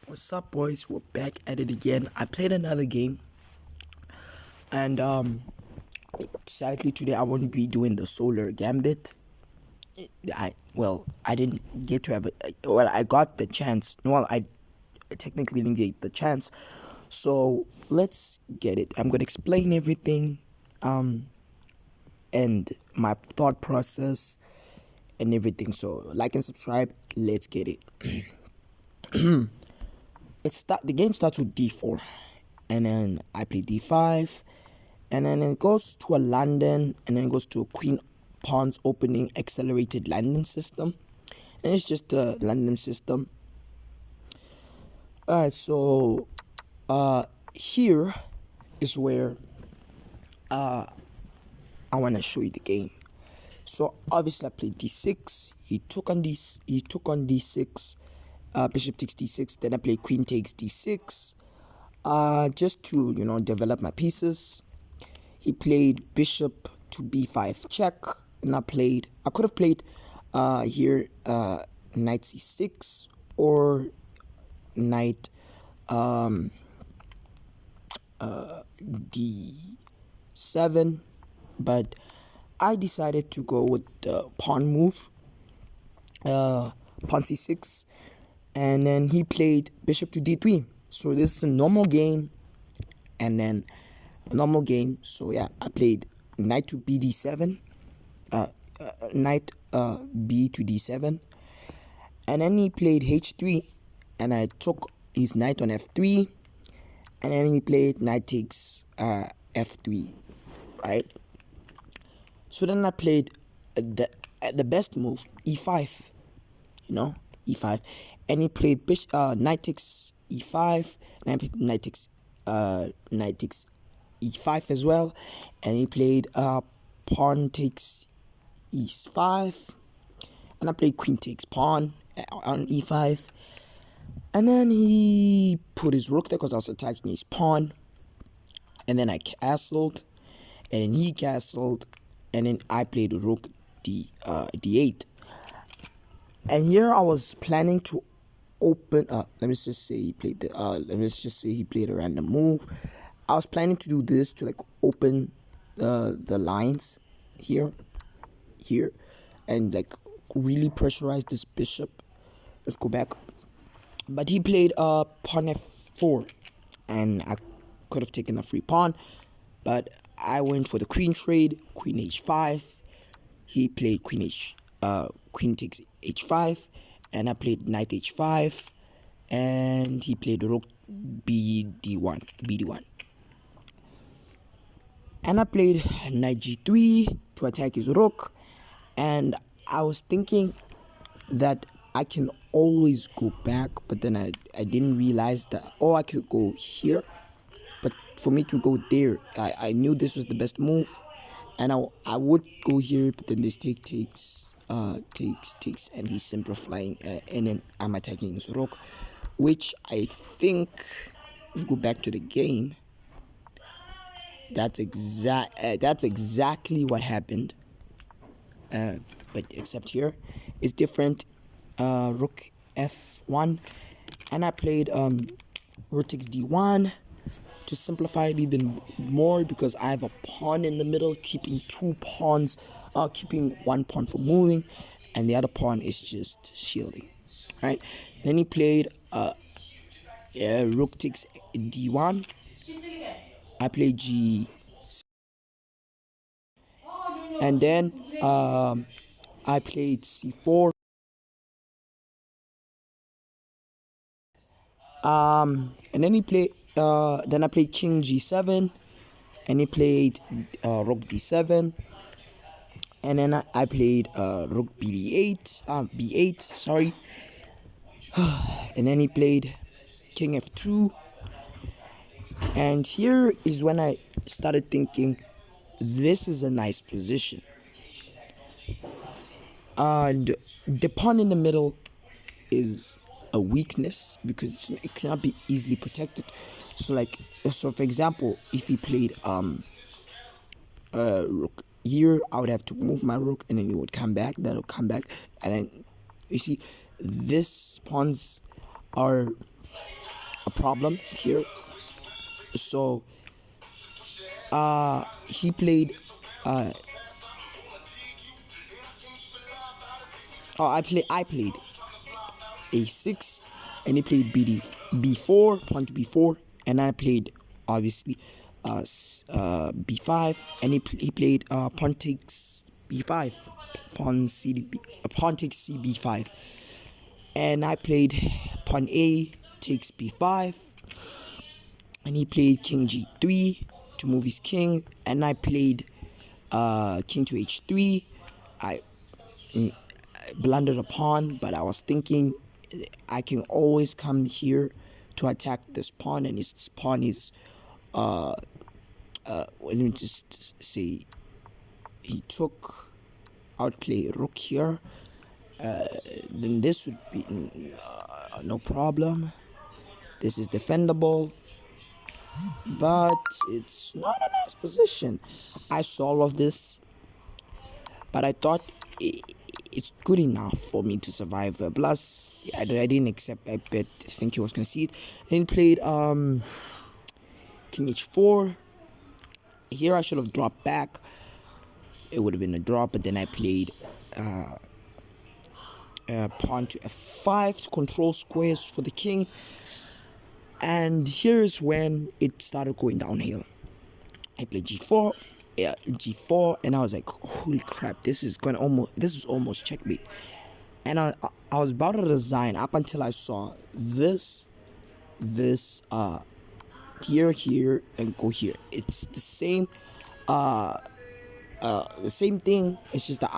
What's up, boys? We're back at it again. I played another game, and sadly today I won't be doing the Solar Gambit. I didn't get to have it. Well, I got the chance. Well, I technically didn't get the chance. So let's get it. I'm gonna explain everything, and my thought process and everything. So like and subscribe. Let's get it. The game starts with d4, and then I play d5, and then it goes to a London, and then it goes to a Queen Pawns opening accelerated landing system, and it's just a London system. Alright, so here is where I want to show you the game. So obviously I played d6. He took on d6. Bishop takes d6. Then I played queen takes d6. Just to develop my pieces. He played bishop to b5 check, and I could have played here knight c6 or knight d7, but I decided to go with the pawn move, pawn c6, and then he played bishop to d3. So this is a normal game, and then a normal game. So yeah, I played knight to bd7, knight b to d7, and then he played h3, and I took his knight on f3, and then he played knight takes f3, right? So then I played the best move, e5, e5, and he played knight takes e5, and I played knight takes e5 as well, and he played pawn takes e5, and I played queen takes pawn on e5, and then he put his rook there because I was attacking his pawn, and then I castled, and then he castled, and then I played rook d8. And here I was planning to open up. Let's just say he played a random move. I was planning to do this to open the lines here, and really pressurize this bishop. Let's go back. But he played pawn f4, and I could have taken a free pawn, but I went for the queen trade, queen h5. He played queen takes h5, and I played knight h5, and he played rook bd1, and I played knight g3 to attack his rook, and I was thinking that I can always go back, but then I didn't realize that I could go here, but for me to go there, I knew this was the best move, and I would go here, but then this takes, and he's simplifying, and then I'm attacking his rook, which I think, if we go back to the game, that's exactly what happened, but except here it's different. Rook f1, and I played rook takes d1 to simplify it even more, because I have a pawn in the middle, keeping keeping one pawn from moving, and the other pawn is just shielding, right? And then he played rook takes d1. I played g, and then I played c4. And then then I played king g7, and he played rook d7, and then I played rook b8, sorry, and then he played king f2, and here is when I started thinking, this is a nice position, and the pawn in the middle is a weakness because it cannot be easily protected. So for example, if he played rook here, I would have to move my rook, and then it would come back, that'll come back, and then you see, this pawns are problem here. So he played I played a6, and he played b4, pawn to b4, and I played obviously b5, and he played pawn takes b5, pawn takes c b5, and I played pawn a takes b5, and he played king g3 to move his king, and I played king to h3. I blundered a pawn, but I was thinking I can always come here to attack this pawn, and this pawn is let me just say he took, I would play rook here, then this would be no problem. This is defendable, but it's not a nice position. I saw all of this, but I thought it's good enough for me to survive. Plus, I didn't think he was gonna see it. Then he played king h4. Here I should have dropped back. It would have been a drop, but then I played pawn to f5 to control squares for the king. And here's when it started going downhill. I played g4, and I was like, holy crap, this is almost checkmate. And I was about to resign up until I saw this here and go here. It's the same thing. It's just that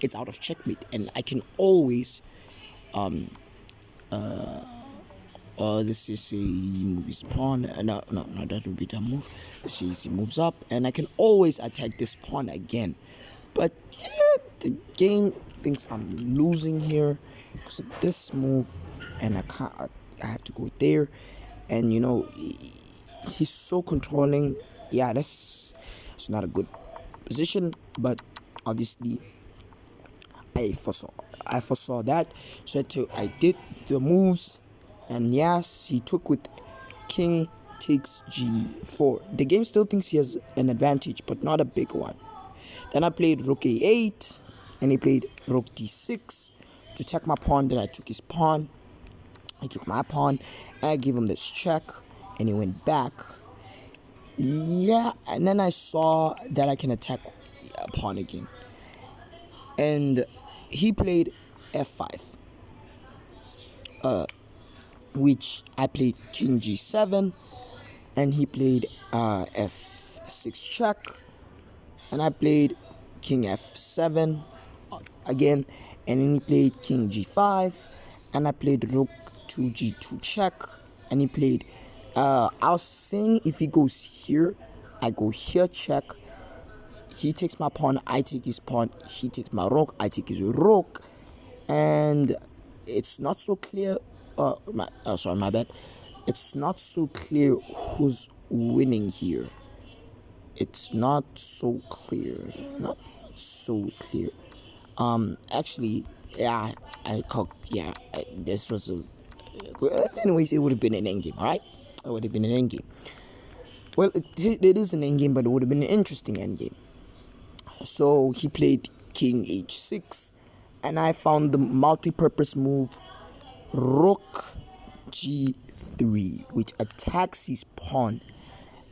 it's out of checkmate, and I can always this is a move his pawn. No, that would be the move. This is he moves up, and I can always attack this pawn again. But yeah, the game thinks I'm losing here because of this move, and I can't. I have to go there, and he's so controlling. Yeah, it's not a good position, but obviously I foresaw that, so I did the moves. And yes, he took with king takes g4. The game still thinks he has an advantage, but not a big one. Then I played rook a8, and he played rook d6 to attack my pawn. Then I took his pawn. He took my pawn, and I gave him this check, and he went back. Yeah, and then I saw that I can attack a pawn again. And he played f5. Which I played king g7, and he played f6 check, and I played king f7 again, and then he played king g5, and I played rook to g2 check, and he played I was saying if he goes here, I go here check, he takes my pawn, I take his pawn, he takes my rook, I take his rook, and it's not so clear. My bad. It's not so clear who's winning here. It's not so clear. Not so clear. Actually, yeah, this was a. Anyways, it would have been an endgame, alright? It would have been an endgame. Well, it is an endgame, but it would have been an interesting endgame. So he played king h6, and I found the multi-purpose move rook g3, which attacks his pawn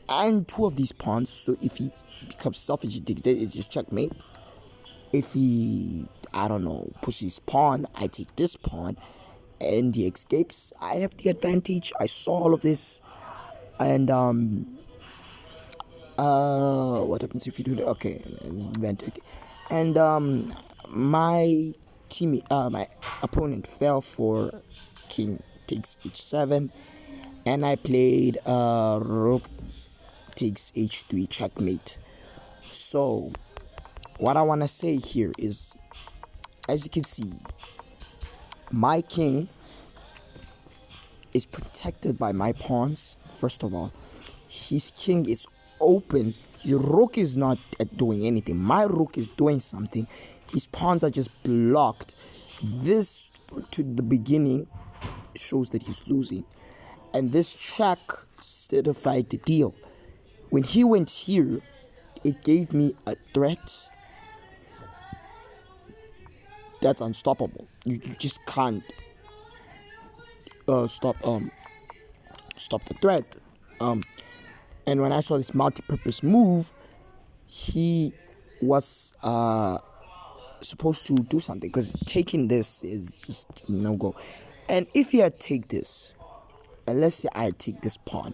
and two of these pawns. So if he becomes selfish, it's just checkmate. If he, pushes his pawn, I take this pawn, and he escapes. I have the advantage. I saw all of this, and what happens if you do that? Okay, and my opponent fell for king takes h7, and I played rook takes h3 checkmate. So what I want to say here is, as you can see, my king is protected by my pawns. First of all, his king is open. His rook is not doing anything. My rook is doing something. His pawns are just blocked. This to the beginning shows that he's losing. And this check certified the deal. When he went here, it gave me a threat that's unstoppable. You just can't stop the threat. And when I saw this multi-purpose move, he was supposed to do something, because taking this is just no go. And if he had take this, and let's say I take this pawn,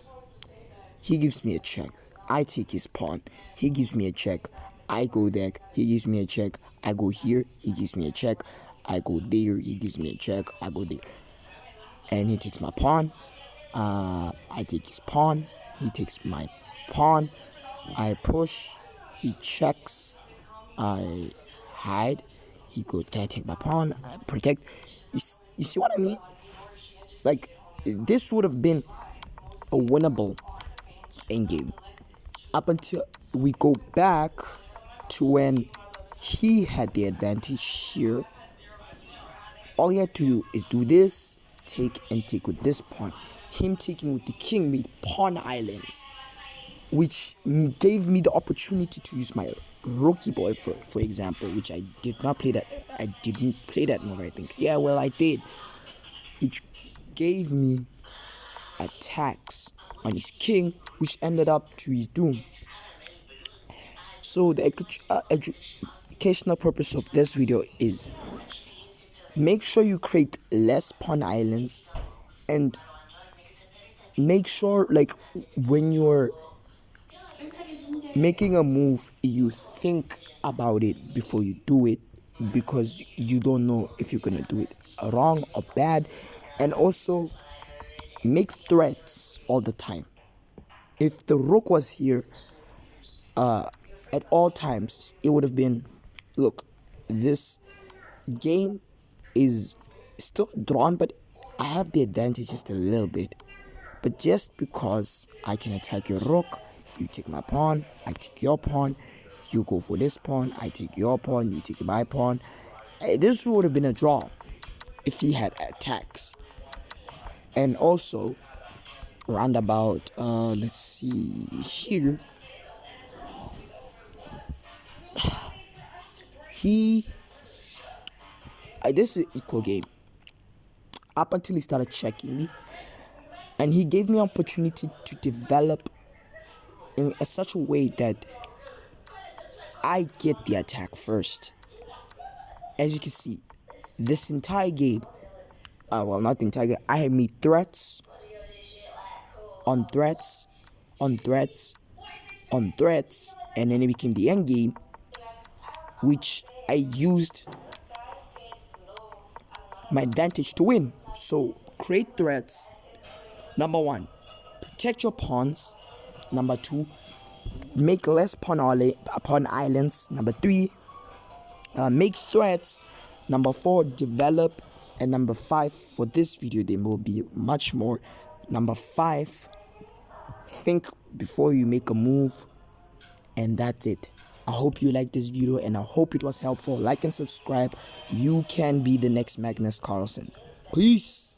he gives me a check. I take his pawn, he gives me a check. I go there, he gives me a check. I go here, he gives me a check. I go there, he gives me a check. I go there, and he takes my pawn. I take his pawn, he takes my pawn. I push, he checks. I hide, he goes. I take my pawn, I protect. You see what I mean? Like, this would have been a winnable endgame up until we go back to when he had the advantage here. All he had to do is do this, take with this pawn. Him taking with the king made pawn islands, which gave me the opportunity to use my rookie boy for example, which I did not play that. I didn't play that move, I think. Yeah, well, I did, which gave me attacks on his king, which ended up to his doom. So the educational purpose of this video is, make sure you create less pawn islands, and make sure, like, when you're making a move, you think about it before you do it, because you don't know if you're gonna do it wrong or bad. And also, make threats all the time. If the rook was here, at all times, it would have been, look, this game is still drawn, but I have the advantage just a little bit. But just because I can attack your rook, you take my pawn, I take your pawn, you go for this pawn, I take your pawn, you take my pawn. This would have been a draw if he had attacks. And also, roundabout, let's see here, this is an equal game up until he started checking me, and he gave me opportunity to develop in such a way that I get the attack first. As you can see, this entire game, well, not the entire game, I have made threats on threats on threats on threats, and then it became the end game, which I used my advantage to win. So create threats. Number 1, protect your pawns. Number 2, make less pawn islands. Number 3, make threats. Number 4, develop. And number 5, for this video there will be much more. Number 5, think before you make a move. And that's it. I hope you liked this video, and I hope it was helpful. Like and subscribe. You can be the next Magnus Carlsen. Peace.